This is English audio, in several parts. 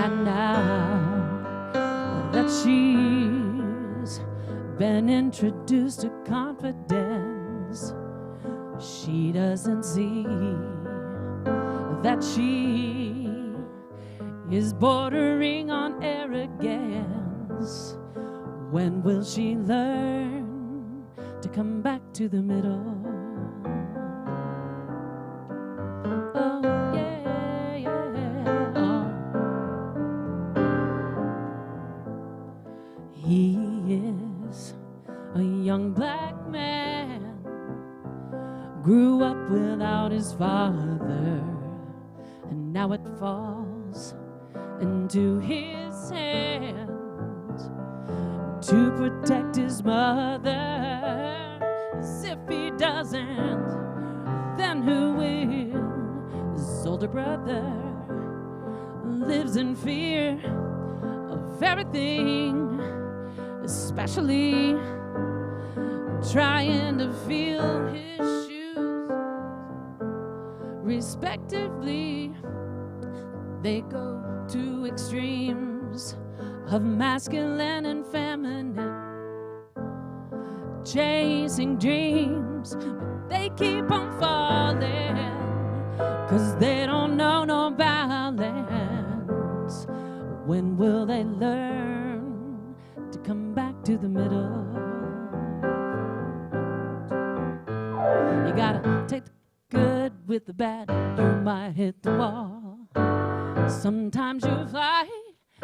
And now that she's been introduced to confidence, she doesn't see that she is bordering on arrogance. When will she learn to come back to the middle? Oh, yeah, yeah. Oh. He is a young black man, grew up without his father, and now it falls into his hands to protect his mother. As if he doesn't, then who will? His older brother lives in fear of everything, especially trying to feel his shoes. Respectively, they go to extremes of masculine and feminine, chasing dreams, but they keep on falling, 'cause they don't know no balance. When will they learn to come back to the middle? You gotta take the good with the bad, you might hit the wall. Sometimes you fly,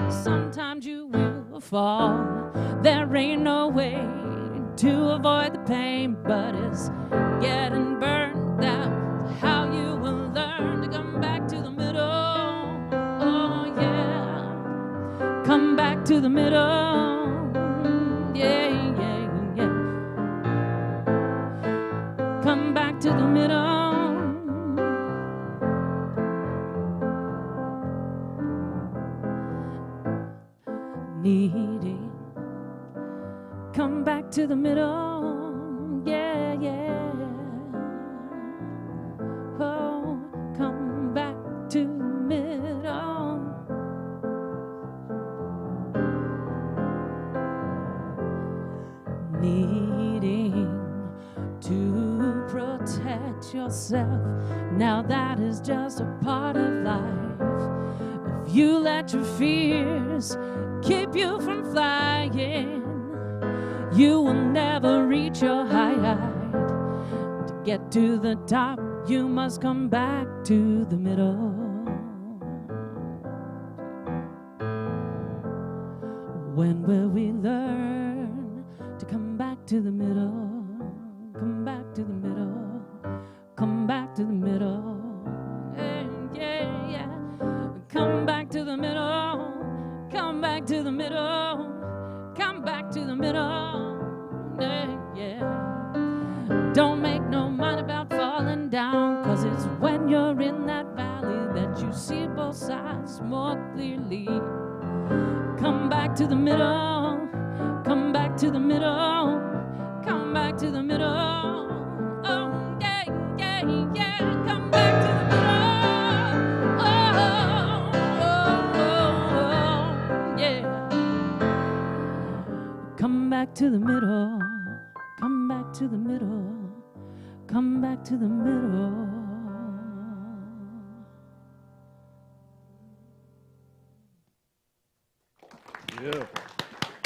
sometimes you will fall. There ain't no way to avoid the pain, but it's getting burned out. How you will learn to come back to the middle. Oh yeah, come back to the middle. Yeah, yeah, yeah. Come back to the middle. Needing, come back to the middle, yeah, yeah. Oh, come back to the middle. Needing to protect yourself, now that is just a part of life. If you let your fears keep you from flying, you will never reach your height. To get to the top, you must come back to the middle. When will we learn to come back to the middle? Come back to the middle. Come back to the middle. Yeah, yeah, yeah. Come back to the middle. Come back to the middle. Come back to the middle. Yeah, yeah. Don't make no mind about falling down, 'cause it's when you're in that valley that you see both sides more clearly. Come back to the middle. Come back to the middle. Come back to the middle. Oh, yeah, yeah, yeah. Come back to the middle. Oh, yeah. Come back to the middle. Come back to the middle. Come back to the middle. Beautiful.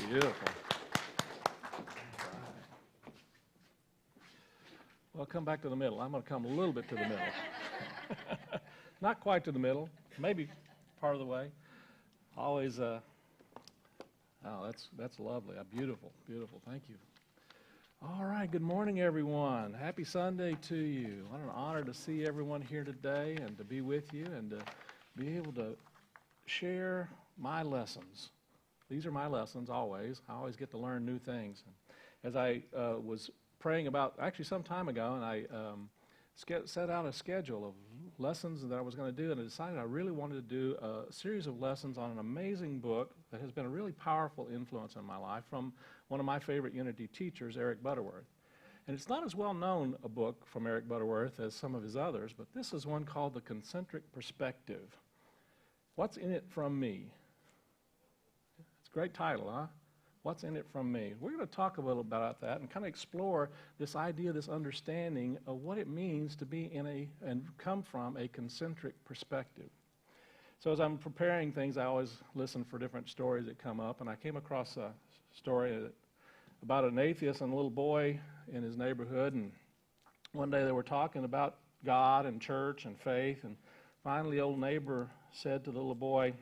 Beautiful. Well, come back to the middle. I'm going to come a little bit to the middle. Not quite to the middle, maybe part of the way. Always, oh, that's lovely. Beautiful, beautiful. Thank you. All right, good morning, everyone. Happy Sunday to you. What an honor to see everyone here today and to be with you and to be able to share my lessons. These are my lessons always. I always get to learn new things. As I was praying about, actually some time ago, and I set out a schedule of lessons that I was going to do, and I decided I really wanted to do a series of lessons on an amazing book that has been a really powerful influence in my life from one of my favorite Unity teachers, Eric Butterworth. And it's not as well known a book from Eric Butterworth as some of his others, but this is one called The Concentric Perspective. What's in it from me? Great title, huh? What's in it from me? We're going to talk a little about that and kind of explore this idea, this understanding of what it means to be and come from a concentric perspective. So as I'm preparing things, I always listen for different stories that come up, and I came across a story about an atheist and a little boy in his neighborhood, and one day they were talking about God and church and faith, and finally the old neighbor said to the little boy,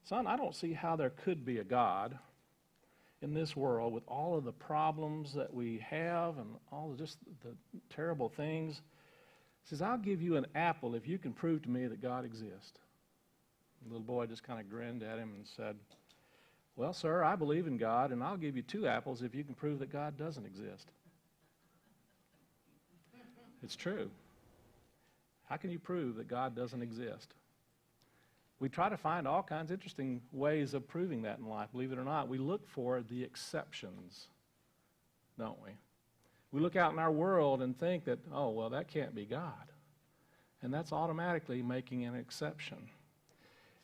"Son, I don't see how there could be a God in this world with all of the problems that we have and all of just the terrible things." He says, "I'll give you an apple if you can prove to me that God exists." The little boy just kind of grinned at him and said, "Well, sir, I believe in God, and I'll give you 2 apples if you can prove that God doesn't exist." It's true. How can you prove that God doesn't exist? We try to find all kinds of interesting ways of proving that in life. Believe it or not, we look for the exceptions, don't we? We look out in our world and think that, oh, well, that can't be God. And that's automatically making an exception.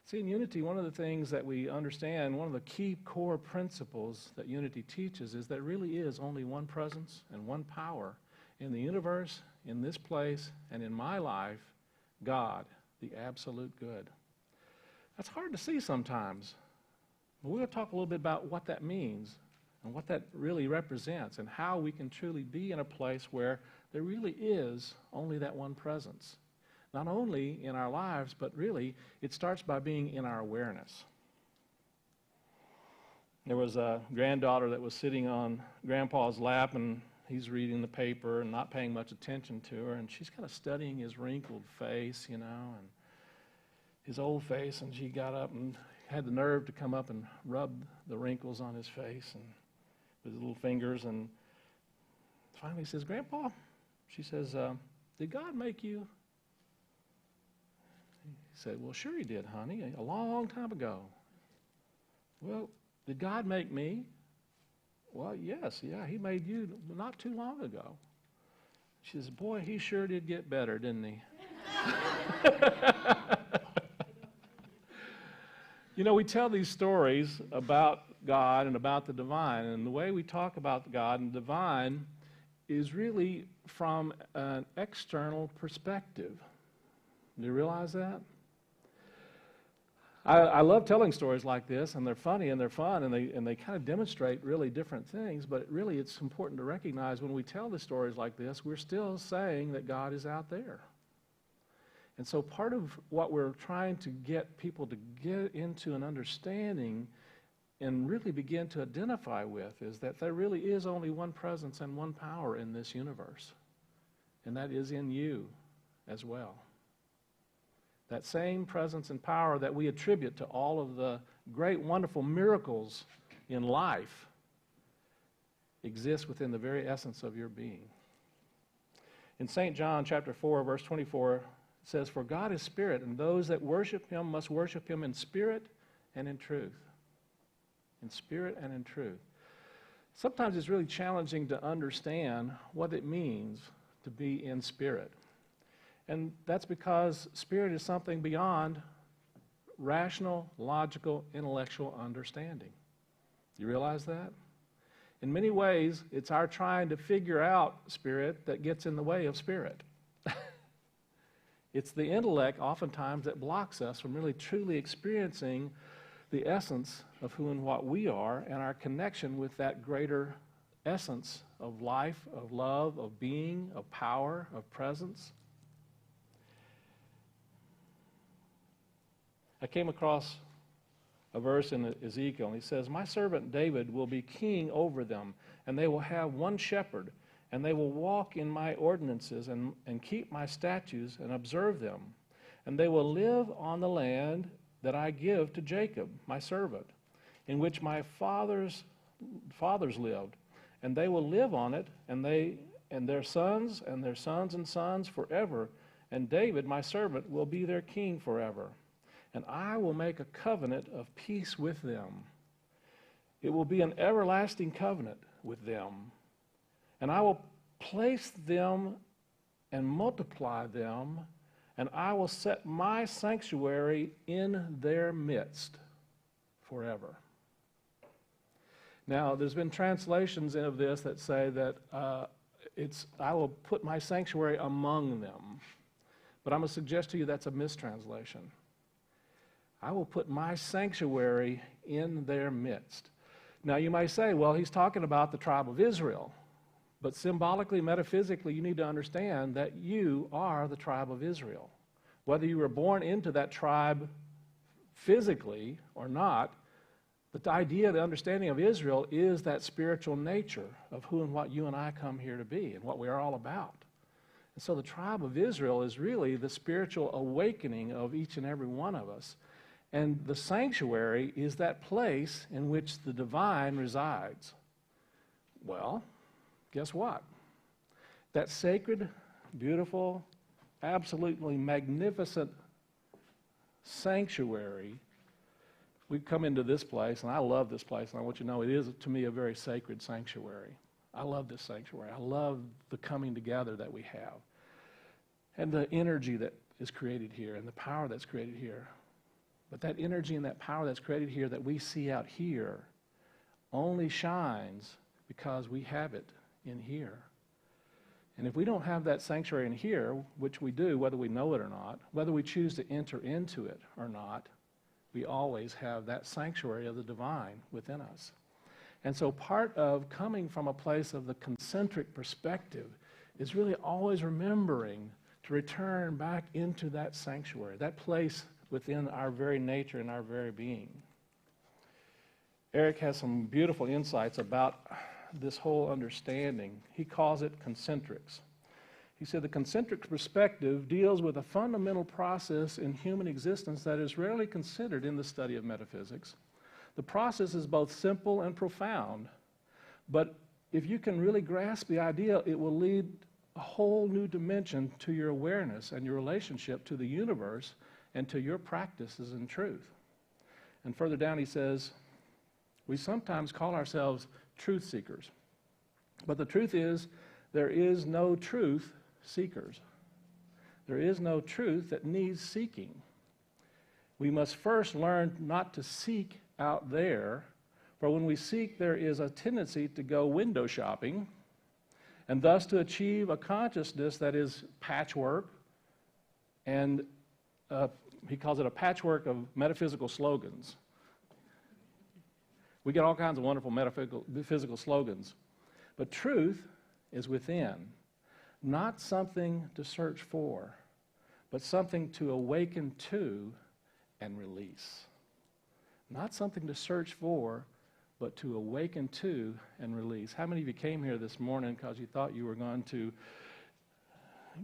See, in Unity, one of the things that we understand, one of the key core principles that Unity teaches is that really is only one presence and one power in the universe, in this place, and in my life, God, the absolute good. That's hard to see sometimes. But we're going to talk a little bit about what that means and what that really represents and how we can truly be in a place where there really is only that one presence. Not only in our lives, but really it starts by being in our awareness. There was a granddaughter that was sitting on Grandpa's lap, and he's reading the paper and not paying much attention to her, and she's kind of studying his wrinkled face, and his old face, and she got up and had the nerve to come up and rub the wrinkles on his face and with his little fingers, and finally he says, "Grandpa," she says, "did God make you?" He said, "Well, sure he did, honey, a long time ago." "Well, did God make me?" "Well, yes, yeah, he made you not too long ago." She says, "Boy, he sure did get better, didn't he?" You know, we tell these stories about God and about the divine, and the way we talk about God and divine is really from an external perspective. Do you realize that? I love telling stories like this, and they're funny and they're fun, and they kind of demonstrate really different things, but really it's important to recognize when we tell the stories like this, we're still saying that God is out there. And so part of what we're trying to get people to get into an understanding and really begin to identify with is that there really is only one presence and one power in this universe, and that is in you as well. That same presence and power that we attribute to all of the great, wonderful miracles in life exists within the very essence of your being. In St. John chapter 4, verse 24, it says, "For God is spirit, and those that worship him must worship him in spirit and in truth." In spirit and in truth. Sometimes it's really challenging to understand what it means to be in spirit. And that's because spirit is something beyond rational, logical, intellectual understanding. You realize that? In many ways, it's our trying to figure out spirit that gets in the way of spirit. It's the intellect oftentimes that blocks us from really truly experiencing the essence of who and what we are and our connection with that greater essence of life, of love, of being, of power, of presence. I came across a verse in Ezekiel, and he says, "My servant David will be king over them, and they will have one shepherd, and they will walk in my ordinances and keep my statutes and observe them. And they will live on the land that I give to Jacob, my servant, in which my fathers lived. And they will live on it, and their sons and their sons and sons forever. And David, my servant, will be their king forever. And I will make a covenant of peace with them. It will be an everlasting covenant with them. And I will place them and multiply them, and I will set my sanctuary in their midst forever." Now, there's been translations of this that say that I will put my sanctuary among them. But I'm going to suggest to you that's a mistranslation. I will put my sanctuary in their midst. Now, you might say, well, he's talking about the tribe of Israel. But symbolically, metaphysically, you need to understand that you are the tribe of Israel. Whether you were born into that tribe physically or not, the idea, the understanding of Israel is that spiritual nature of who and what you and I come here to be and what we are all about. And so the tribe of Israel is really the spiritual awakening of each and every one of us. And the sanctuary is that place in which the divine resides. Well, guess what? That sacred, beautiful, absolutely magnificent sanctuary, we come into this place, and I love this place, and I want you to know it is, to me, a very sacred sanctuary. I love this sanctuary. I love the coming together that we have, and the energy that is created here, and the power that's created here. But that energy and that power that's created here that we see out here only shines because we have it in here. And if we don't have that sanctuary in here, which we do, whether we know it or not, whether we choose to enter into it or not, we always have that sanctuary of the divine within us. And so part of coming from a place of the concentric perspective is really always remembering to return back into that sanctuary, that place within our very nature and our very being. Eric has some beautiful insights about this whole understanding. He calls it concentrics. He said the concentric perspective deals with a fundamental process in human existence that is rarely considered in the study of metaphysics. The process is both simple and profound, but if you can really grasp the idea, it will lead a whole new dimension to your awareness and your relationship to the universe and to your practices in truth. And further down he says, we sometimes call ourselves truth seekers, but the truth is there is no truth seekers. There is no truth that needs seeking. We must first learn not to seek out there, for when we seek, there is a tendency to go window shopping, and thus to achieve a consciousness that is patchwork, and he calls it a patchwork of metaphysical slogans. We get all kinds of wonderful metaphysical slogans, but truth is within. Not something to search for, but something to awaken to and release. Not something to search for, but to awaken to and release. How many of you came here this morning because you thought you were going to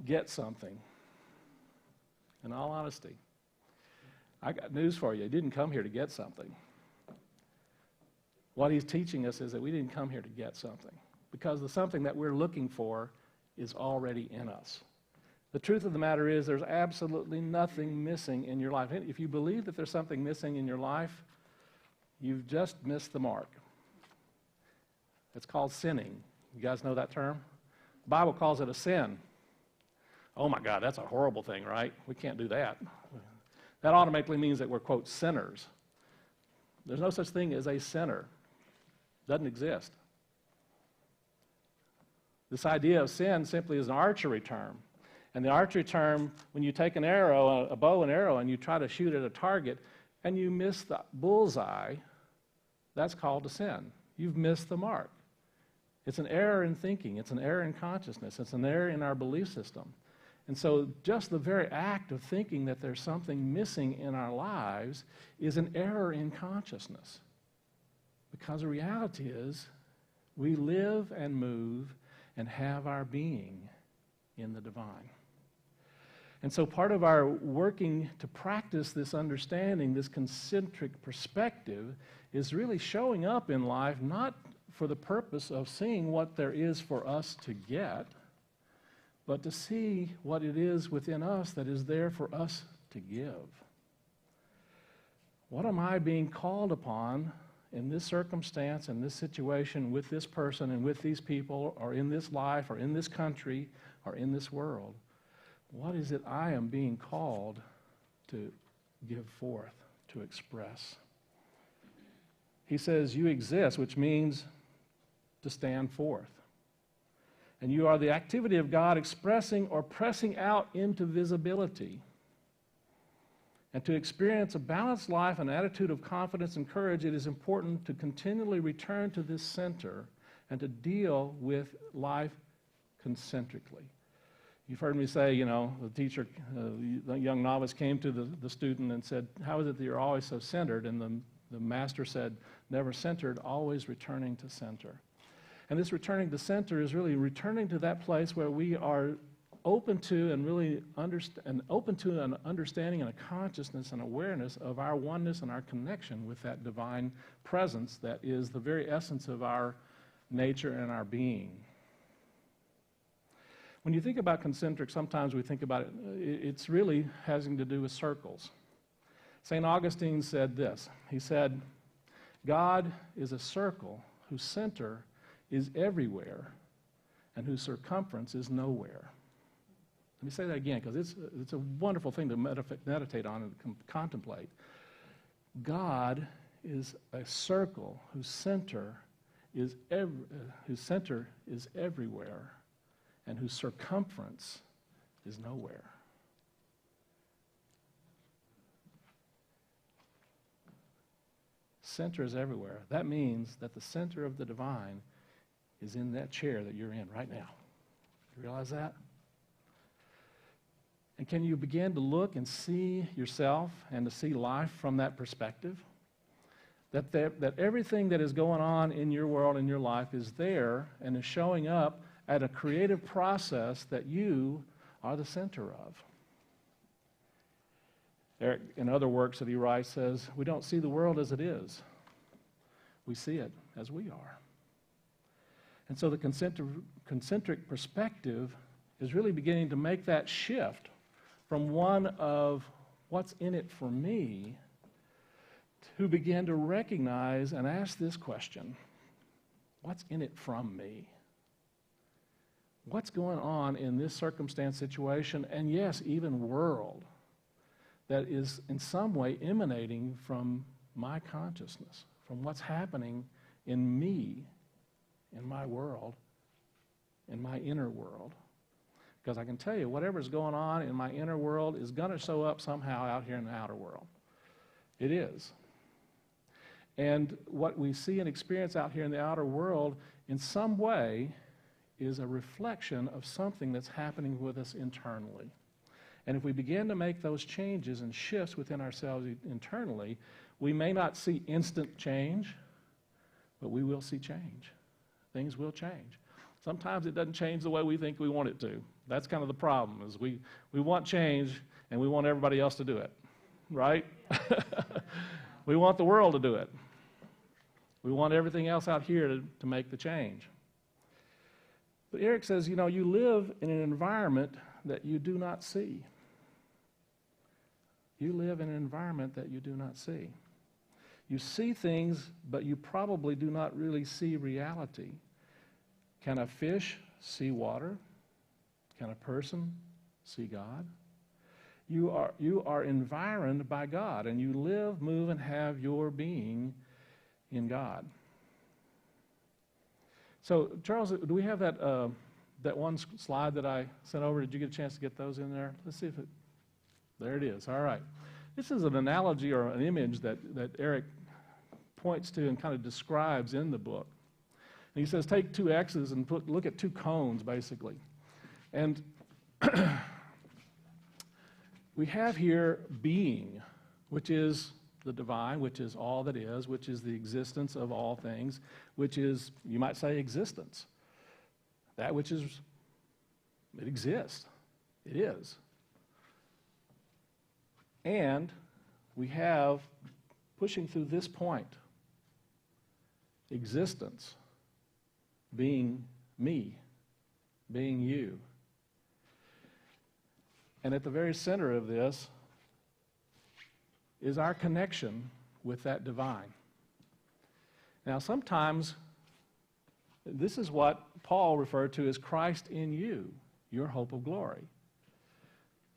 get something? In all honesty, I got news for you. You didn't come here to get something. What he's teaching us is that we didn't come here to get something, because the something that we're looking for is already in us. The truth of the matter is there's absolutely nothing missing in your life. If you believe that there's something missing in your life, you've just missed the mark. It's called sinning. You guys know that term? The Bible calls it a sin. Oh my God, that's a horrible thing, right? We can't do that. That automatically means that we're, quote, sinners. There's no such thing as a sinner. Doesn't exist. This idea of sin simply is an archery term. And the archery term, when you take an arrow, a bow and arrow, and you try to shoot at a target, and you miss the bullseye, that's called a sin. You've missed the mark. It's an error in thinking. It's an error in consciousness. It's an error in our belief system. And so just the very act of thinking that there's something missing in our lives is an error in consciousness. Because the reality is we live and move and have our being in the divine. And so part of our working to practice this understanding, this concentric perspective, is really showing up in life not for the purpose of seeing what there is for us to get, but to see what it is within us that is there for us to give. What am I being called upon in this circumstance, in this situation, with this person and with these people, or in this life, or in this country, or in this world? What is it I am being called to give forth, to express? he says, you exist, which means to stand forth. And you are the activity of God expressing or pressing out into visibility. And to experience a balanced life, an attitude of confidence and courage, it is important to continually return to this center and to deal with life concentrically. You've heard me say, the teacher, the young novice came to the student and said, how is it that you're always so centered? And the master said, never centered, always returning to center. And this returning to center is really returning to that place where we are open to and really open to an understanding and a consciousness and awareness of our oneness and our connection with that divine presence that is the very essence of our nature and our being. When you think about concentric, sometimes we think about it, it's really having to do with circles. St. Augustine said this. He said, God is a circle whose center is everywhere and whose circumference is nowhere. Let me say that again, because it's a wonderful thing to meditate on and contemplate. God is a circle whose center is everywhere and whose circumference is nowhere. Center is everywhere. That means that the center of the divine is in that chair that you're in right now. You realize that? And can you begin to look and see yourself and to see life from that perspective? That everything that is going on in your world, in your life, is there and is showing up at a creative process that you are the center of. Eric, in other works that he writes, says, we don't see the world as it is. We see it as we are. And so the concentric perspective is really beginning to make that shift from one of what's in it for me to begin to recognize and ask this question, what's in it from me? What's going on in this circumstance, situation, and yes, even world that is in some way emanating from my consciousness, from what's happening in me, in my world, in my inner world? Because I can tell you, whatever's going on in my inner world is going to show up somehow out here in the outer world. It is. And what we see and experience out here in the outer world, in some way, is a reflection of something that's happening with us internally. And if we begin to make those changes and shifts within ourselves internally, we may not see instant change, but we will see change. Things will change. Sometimes it doesn't change the way we think we want it to. That's kind of the problem, is we want change and we want everybody else to do it, right? We want the world to do it. We want everything else out here to make the change. But Eric says, you live in an environment that you do not see. You live in an environment that you do not see. You see things, but you probably do not really see reality. Can a fish see water? Can a person see God? You are environed by God, and you live, move, and have your being in God. So, Charles, do we have that one slide that I sent over? Did you get a chance to get those in there? Let's see if there it is. All right. This is an analogy or an image that Eric points to and kind of describes in the book. And he says, take two X's and look at two cones, basically. And we have here being, which is the divine, which is all that is, which is the existence of all things, which is, you might say, existence. That which is, it exists. It is. And we have, pushing through this point, existence, being me, being you. And at the very center of this is our connection with that divine. Now, sometimes this is what Paul referred to as Christ in you, your hope of glory.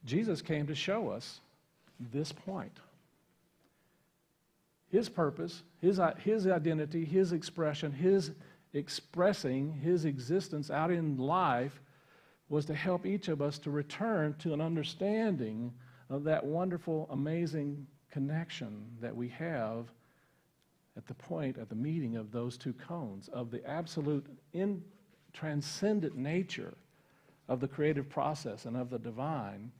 Jesus came to show us this point. His purpose, his identity, his expression, his expressing his existence out in life was to help each of us to return to an understanding of that wonderful, amazing connection that we have at the meeting of those two cones, of the absolute transcendent nature of the creative process and of the divine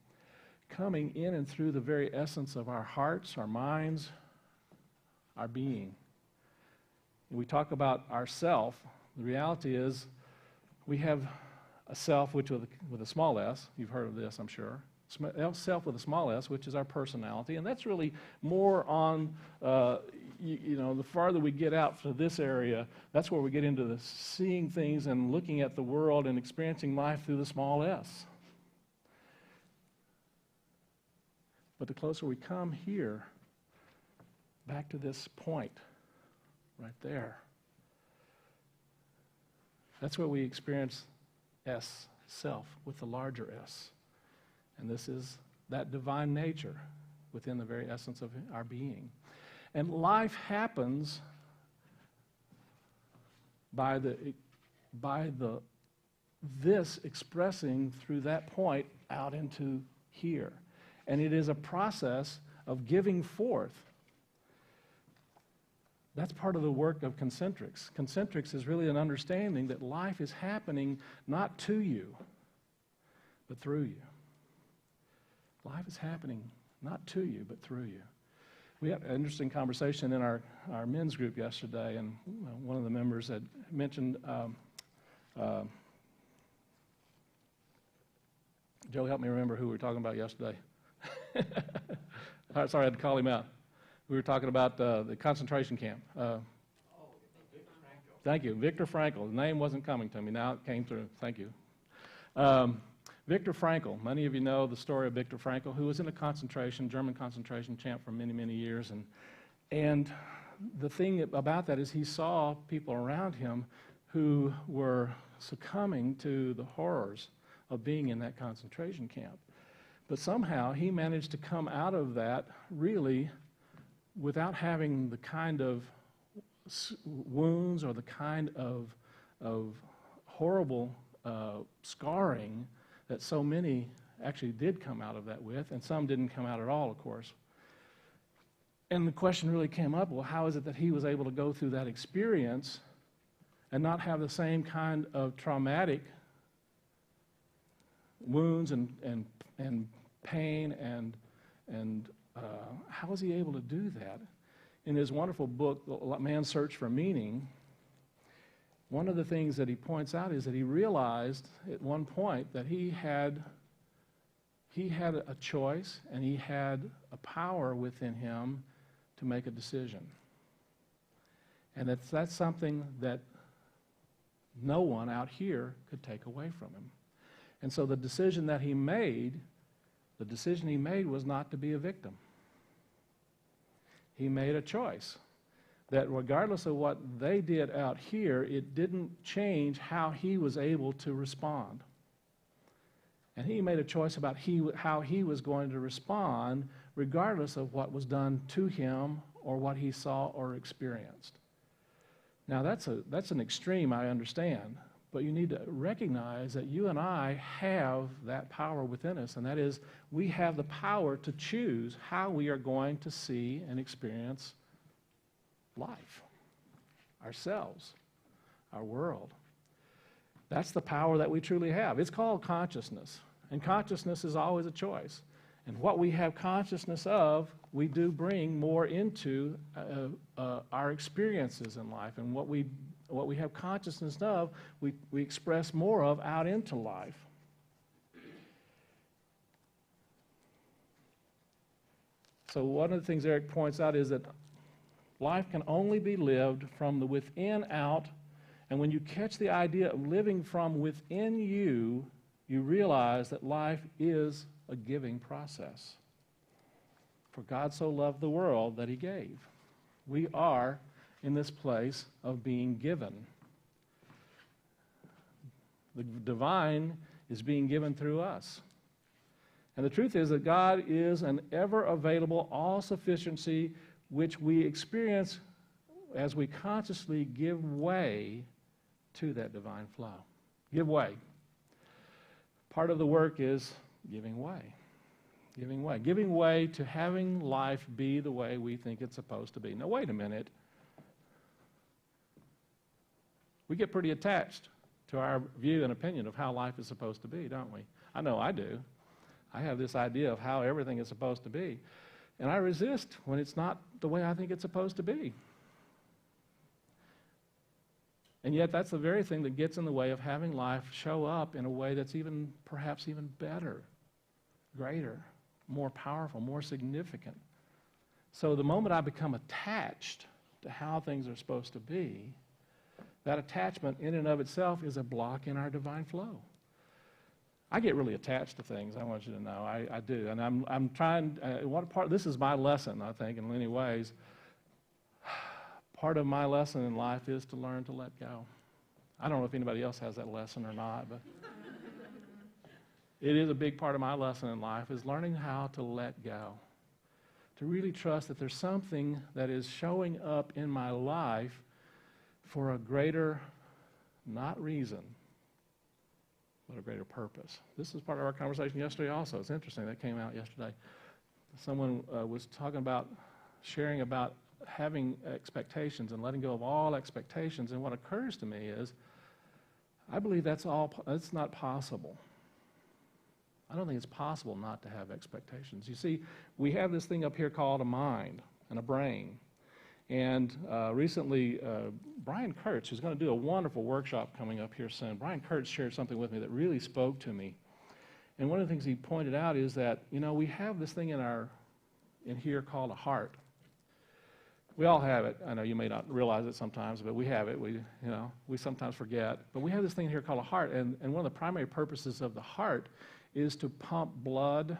coming in and through the very essence of our hearts, our minds, our being. When we talk about ourself, the reality is we have a self which with a small s, you've heard of this, I'm sure, self with a small s, which is our personality, and that's really more on, the farther we get out to this area, that's where we get into the seeing things and looking at the world and experiencing life through the small s. But the closer we come here, back to this point, right there, that's where we experience S, self, with the larger S. And this is that divine nature within the very essence of our being. And life happens by this expressing through that point out into here. And it is a process of giving forth. That's part of the work of concentrics. Concentrics is really an understanding that life is happening not to you, but through you. Life is happening not to you, but through you. We had an interesting conversation in our men's group yesterday, and one of the members had mentioned, Joe, help me remember who we were talking about yesterday. Sorry, I had to call him out. We were talking about the concentration camp. Victor Frankl. Thank you, Viktor Frankl. The name wasn't coming to me. Now it came through. Thank you. Viktor Frankl. Many of you know the story of Viktor Frankl, who was in a German concentration camp for many, many years. And the thing about that is he saw people around him who were succumbing to the horrors of being in that concentration camp. But somehow he managed to come out of that really without having the kind of wounds or the kind of horrible scarring that so many actually did come out of that with, and some didn't come out at all, of course. And the question really came up, well, how is it that he was able to go through that experience and not have the same kind of traumatic wounds and pain and how was he able to do that? In his wonderful book, Man's Search for Meaning, one of the things that he points out is that he realized at one point that he had a choice and he had a power within him to make a decision. And that's something that no one out here could take away from him. And so the decision he made was not to be a victim. He made a choice that regardless of what they did out here, it didn't change how he was able to respond. And he made a choice about how he was going to respond regardless of what was done to him or what he saw or experienced. Now that's an extreme, I understand, but you need to recognize that you and I have that power within us, and that is we have the power to choose how we are going to see and experience life, ourselves, our world. That's the power that we truly have. It's called consciousness, and consciousness is always a choice. And what we have consciousness of, we do bring more into our experiences in life, and what we have consciousness of, we express more of out into life. So one of the things Eric points out is that life can only be lived from the within out, and when you catch the idea of living from within you, you realize that life is a giving process. For God so loved the world that he gave. We are in this place of being given. The divine is being given through us. And the truth is that God is an ever-available all-sufficiency which we experience as we consciously give way to that divine flow. Give way. Part of the work is giving way. Giving way. Giving way to having life be the way we think it's supposed to be. Now, wait a minute. We get pretty attached to our view and opinion of how life is supposed to be, don't we? I know I do. I have this idea of how everything is supposed to be. And I resist when it's not the way I think it's supposed to be. And yet that's the very thing that gets in the way of having life show up in a way that's perhaps even better, greater, more powerful, more significant. So the moment I become attached to how things are supposed to be, that attachment in and of itself is a block in our divine flow. I get really attached to things, I want you to know. I do. And I'm trying, this is my lesson, I think, in many ways. Part of my lesson in life is to learn to let go. I don't know if anybody else has that lesson or not, but it is a big part of my lesson in life, is learning how to let go. To really trust that there's something that is showing up in my life for a greater, not reason, but a greater purpose. This is part of our conversation yesterday also. It's interesting, that came out yesterday. Someone was talking about, sharing about having expectations and letting go of all expectations, and what occurs to me is, I believe that's not possible. I don't think it's possible not to have expectations. You see, we have this thing up here called a mind and a brain. And recently, Brian Kurtz, who's going to do a wonderful workshop coming up here soon, Brian Kurtz shared something with me that really spoke to me. And one of the things he pointed out is that, we have this thing in here called a heart. We all have it. I know you may not realize it sometimes, but we have it. We sometimes forget. But we have this thing here called a heart, and one of the primary purposes of the heart is to pump blood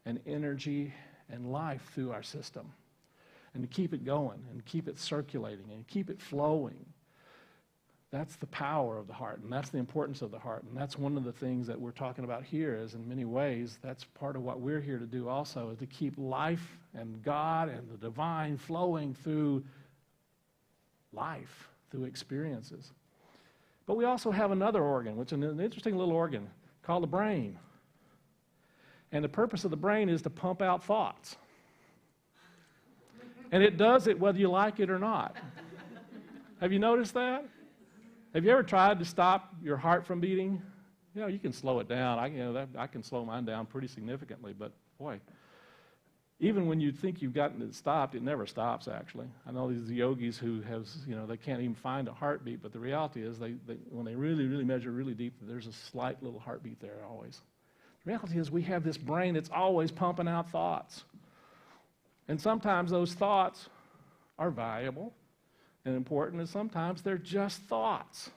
and energy and life through our system, and to keep it going, and keep it circulating, and keep it flowing. That's the power of the heart, and that's the importance of the heart, and that's one of the things that we're talking about here, is in many ways, that's part of what we're here to do also, is to keep life and God and the divine flowing through life, through experiences. But we also have another organ, which is an interesting little organ, called the brain. And the purpose of the brain is to pump out thoughts. And it does it whether you like it or not. Have you noticed that? Have you ever tried to stop your heart from beating? You can slow it down. I can slow mine down pretty significantly, but boy, even when you think you've gotten it stopped, it never stops, actually. I know these yogis who have, they can't even find a heartbeat, but the reality is when they really, really measure really deep, there's a slight little heartbeat there always. The reality is we have this brain that's always pumping out thoughts. And sometimes those thoughts are valuable and important, and sometimes they're just thoughts.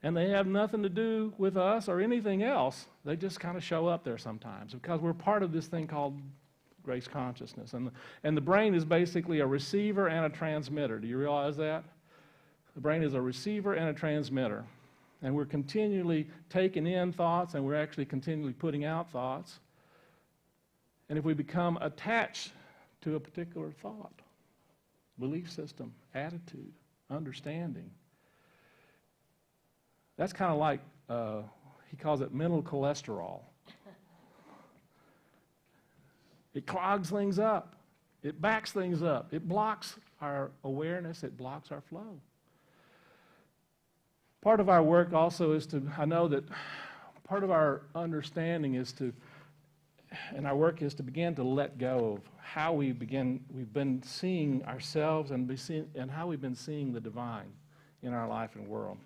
And they have nothing to do with us or anything else. They just kind of show up there sometimes because we're part of this thing called grace consciousness. And the brain is basically a receiver and a transmitter. Do you realize that? The brain is a receiver and a transmitter. And we're continually taking in thoughts, and we're actually continually putting out thoughts. And if we become attached to a particular thought, belief system, attitude, understanding, that's kind of like, he calls it mental cholesterol. It clogs things up. It backs things up. It blocks our awareness. It blocks our flow. Part of our work also is I know that part of our understanding and our work is to begin to let go of how we've been seeing ourselves and how we've been seeing the divine in our life and world.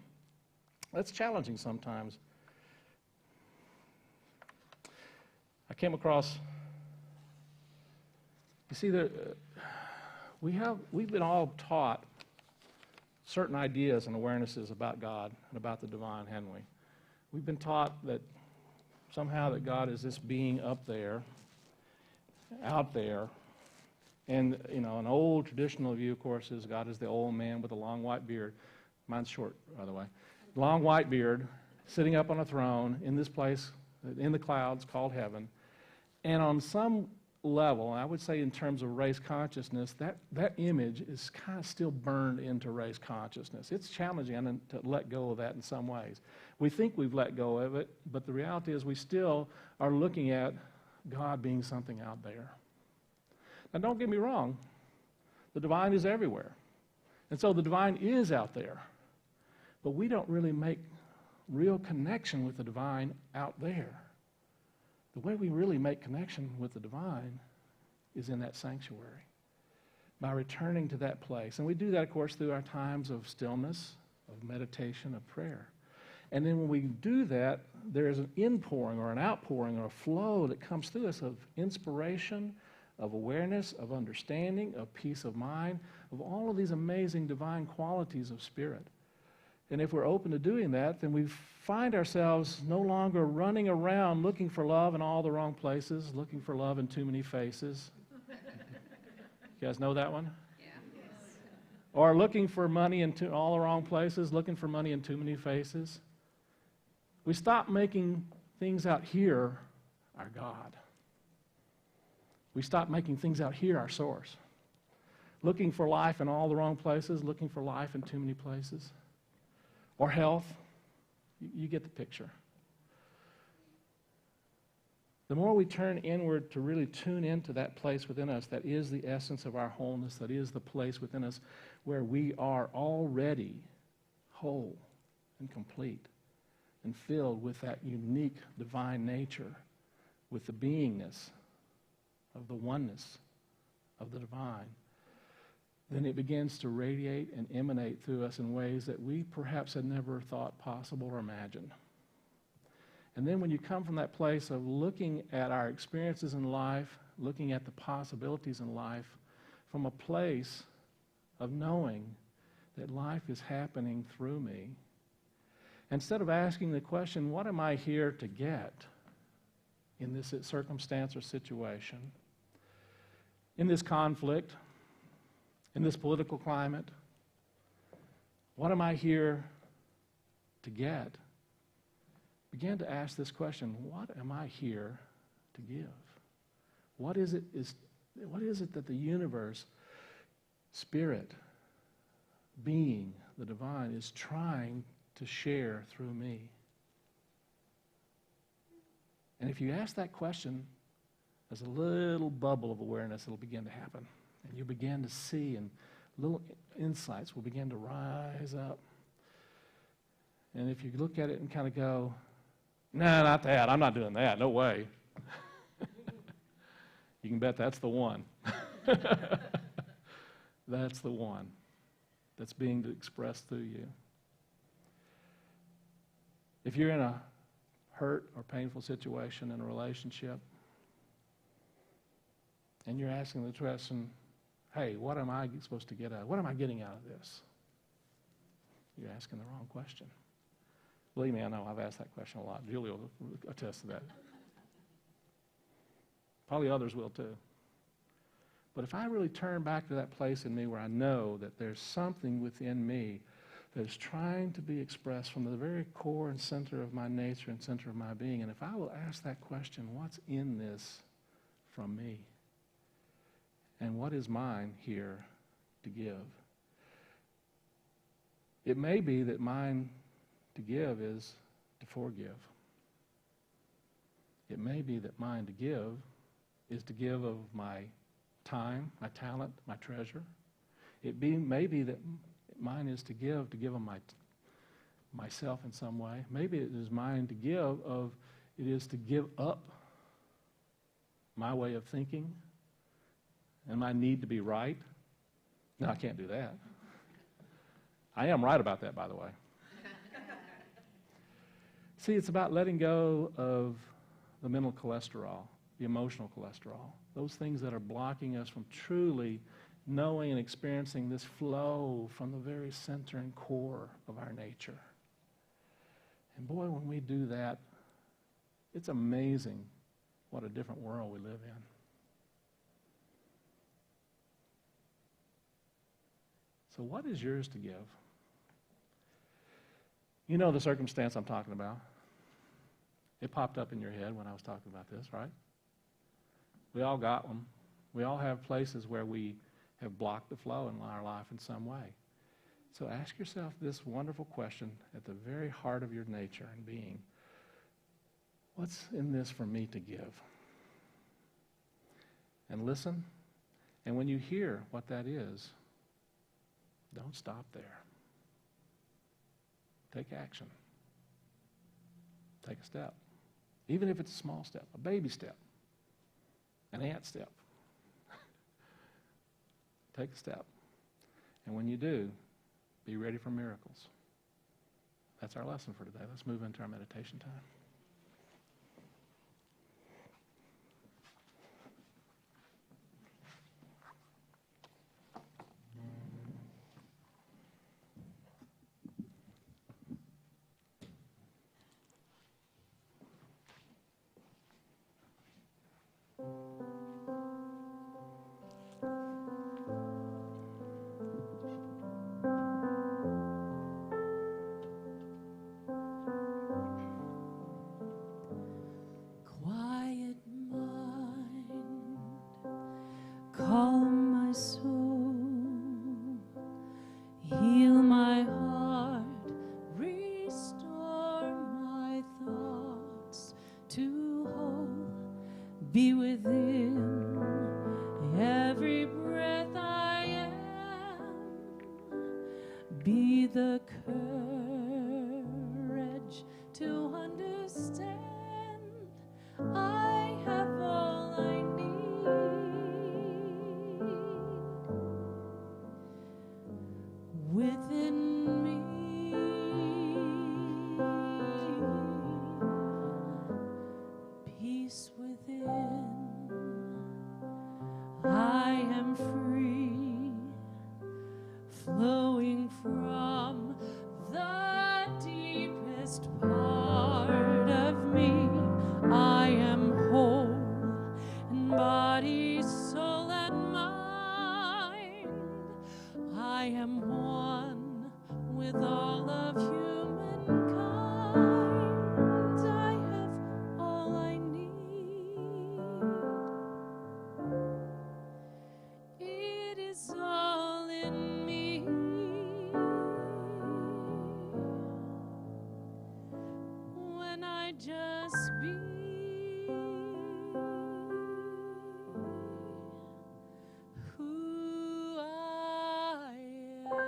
That's challenging sometimes. I came across, you see, we've been all taught certain ideas and awarenesses about God and about the divine, haven't we? We've been taught that somehow that God is this being up there, out there. And, an old traditional view, of course, is God is the old man with a long white beard. Mine's short, by the way. Long white beard, sitting up on a throne in this place, in the clouds called heaven. And on some level, and I would say in terms of race consciousness, that image is kind of still burned into race consciousness. It's challenging to let go of that in some ways. We think we've let go of it, but the reality is we still are looking at God being something out there. Now, don't get me wrong. The divine is everywhere. And so the divine is out there. But we don't really make real connection with the divine out there. The way we really make connection with the divine is in that sanctuary, by returning to that place. And we do that, of course, through our times of stillness, of meditation, of prayer. And then when we do that, there is an inpouring or an outpouring or a flow that comes through us of inspiration, of awareness, of understanding, of peace of mind, of all of these amazing divine qualities of spirit. And if we're open to doing that, then we find ourselves no longer running around looking for love in all the wrong places, looking for love in too many faces. You guys know that one? Yeah. Or looking for money in all the wrong places, looking for money in too many faces. We stop making things out here our God. We stop making things out here our source. Looking for life in all the wrong places, looking for life in too many places. Or health. You get the picture. The more we turn inward to really tune into that place within us that is the essence of our wholeness, that is the place within us where we are already whole and complete and filled with that unique divine nature, with the beingness of the oneness of the divine, then it begins to radiate and emanate through us in ways that we perhaps had never thought possible or imagined. And then when you come from that place of looking at our experiences in life, looking at the possibilities in life, from a place of knowing that life is happening through me, instead of asking the question, what am I here to get in this circumstance or situation, in this conflict, in this political climate, what am I here to get? Begin to ask this question, what am I here to give? What is it that the universe, spirit, being, the divine, is trying to share through me? And if you ask that question, there's a little bubble of awareness that will begin to happen. And you begin to see, and little insights will begin to rise up. And if you look at it and kind of go, nah, not that. I'm not doing that. No way. You can bet that's the one. That's the one that's being expressed through you. If you're in a hurt or painful situation in a relationship, and you're asking the question, hey, what am I supposed to get out? What am I getting out of this? You're asking the wrong question. Believe me, I know I've asked that question a lot. Julie will attest to that. Probably others will too. But if I really turn back to that place in me where I know that there's something within me that is trying to be expressed from the very core and center of my nature and center of my being, and if I will ask that question, what's in this from me? And what is mine here to give? It may be that mine to give is to forgive. It may be that mine to give is to give of my time, my talent, my treasure. May be that mine is to give of myself in some way. Maybe it is mine to give of, it is to give up my way of thinking and my need to be right. No, I can't do that. I am right about that, by the way. See, it's about letting go of the mental cholesterol, the emotional cholesterol, those things that are blocking us from truly knowing and experiencing this flow from the very center and core of our nature. And boy, when we do that, it's amazing what a different world we live in. So what is yours to give? You know the circumstance I'm talking about. It popped up in your head when I was talking about this, right? We all got them. We all have places where we have blocked the flow in our life in some way. So ask yourself this wonderful question at the very heart of your nature and being. What's in this for me to give? And listen. And when you hear what that is, don't stop there. Take action. Take a step. Even if it's a small step, a baby step, an ant step. Take a step. And when you do, be ready for miracles. That's our lesson for today. Let's move into our meditation time. Quiet mind, calm my soul, heal my heart, restore my thoughts to whole, be within every breath I am, be the courage to understand I have all I need within me. Peace within. I am free, flowing from the deepest part of me. I am whole in body, soul, and mind. I am one with all of humankind. I have all I need. It is all in me. When I just be who I am.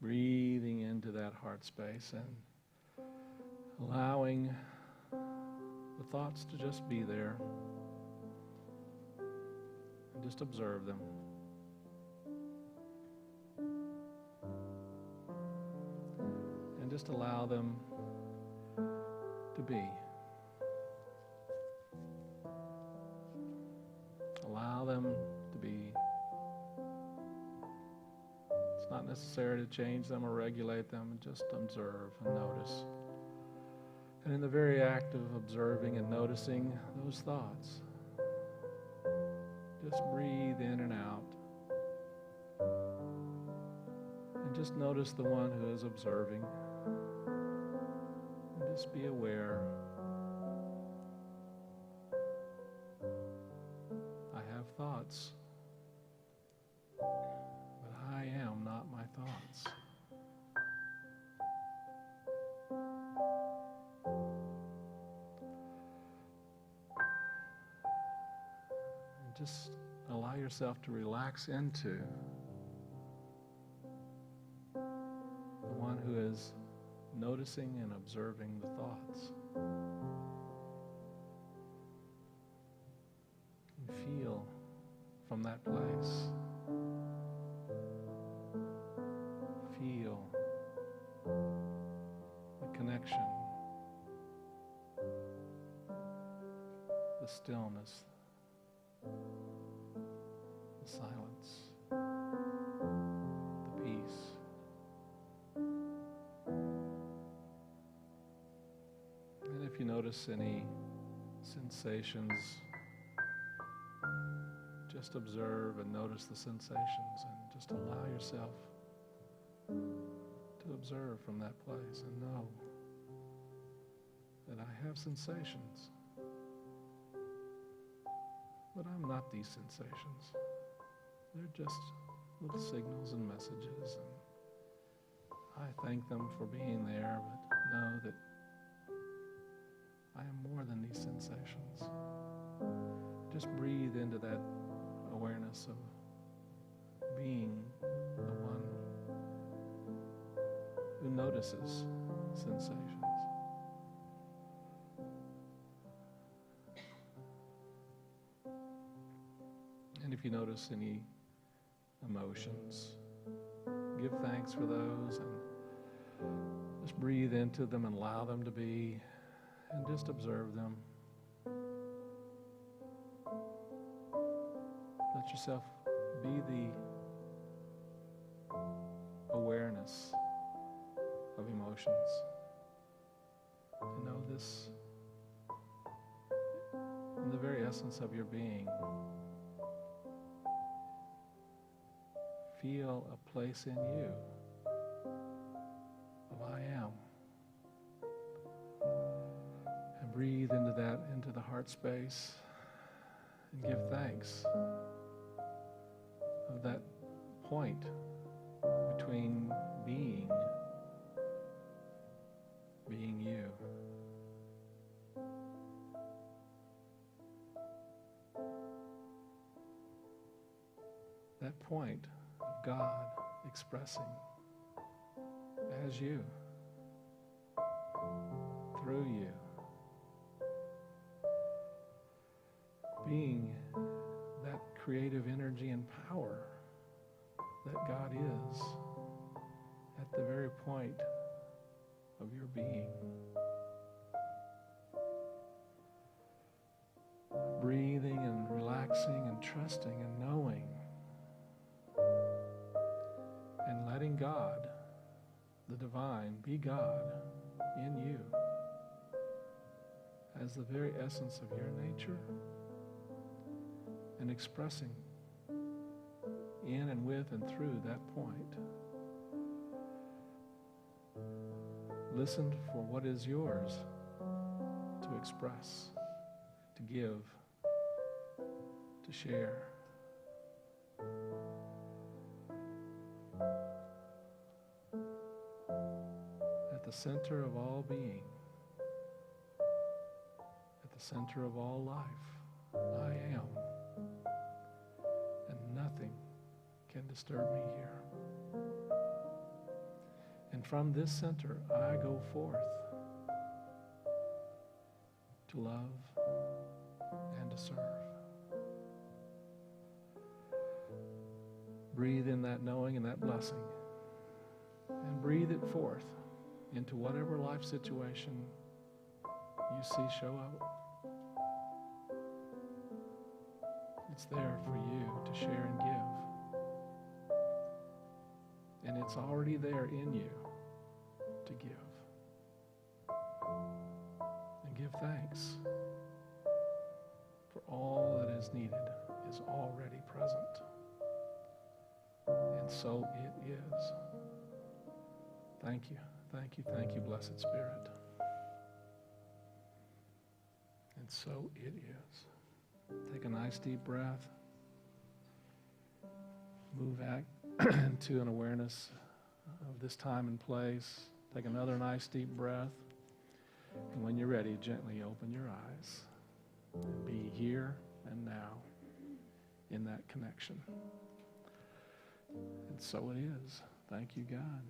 Breathing into that heart space and allowing the thoughts to just be there and just observe them. And just allow them to be. Allow them to be. It's not necessary to change them or regulate them. Just observe and notice. And in the very act of observing and noticing those thoughts, just breathe in and out. And just notice the one who is observing. And just be aware. I have thoughts. I am not my thoughts. And just allow yourself to relax into the one who is noticing and observing the thoughts. And feel from that place. Feel the connection, the stillness, the silence. you notice any sensations, just observe and notice the sensations and just allow yourself to observe from that place and know that I have sensations, but I'm not these sensations. They're just little signals and messages, and I thank them for being there, but know that I am more than these sensations. Just breathe into that awareness of being the one who notices sensations. And if you notice any emotions, give thanks for those and just breathe into them and allow them to be, and just observe them. Let yourself be the awareness of emotions. And know this in the very essence of your being. Feel a place in you of I am. And breathe into that, into the heart space, and give thanks of that point between being you. That point of God expressing as you, through you, being that creative energy and power that God is at the very point of your being. Breathing and relaxing and trusting and knowing and letting God, the divine, be God in you as the very essence of your nature, and expressing in and with and through that point. Listen for what is yours to express, to give, to share. At the center of all being, at the center of all life, I am. And nothing can disturb me here. And from this center, I go forth to love and to serve. Breathe in that knowing and that blessing, and breathe it forth into whatever life situation you see show up. It's there for you to share and give. And it's already there in you to give. And give thanks for all that is needed is already present. And so it is. Thank you, thank you, thank you, Blessed Spirit. And so it is. Take a nice deep breath. Move back into an awareness of this time and place. Take another nice deep breath. And when you're ready, gently open your eyes. And be here and now in that connection. And so it is. Thank you, God.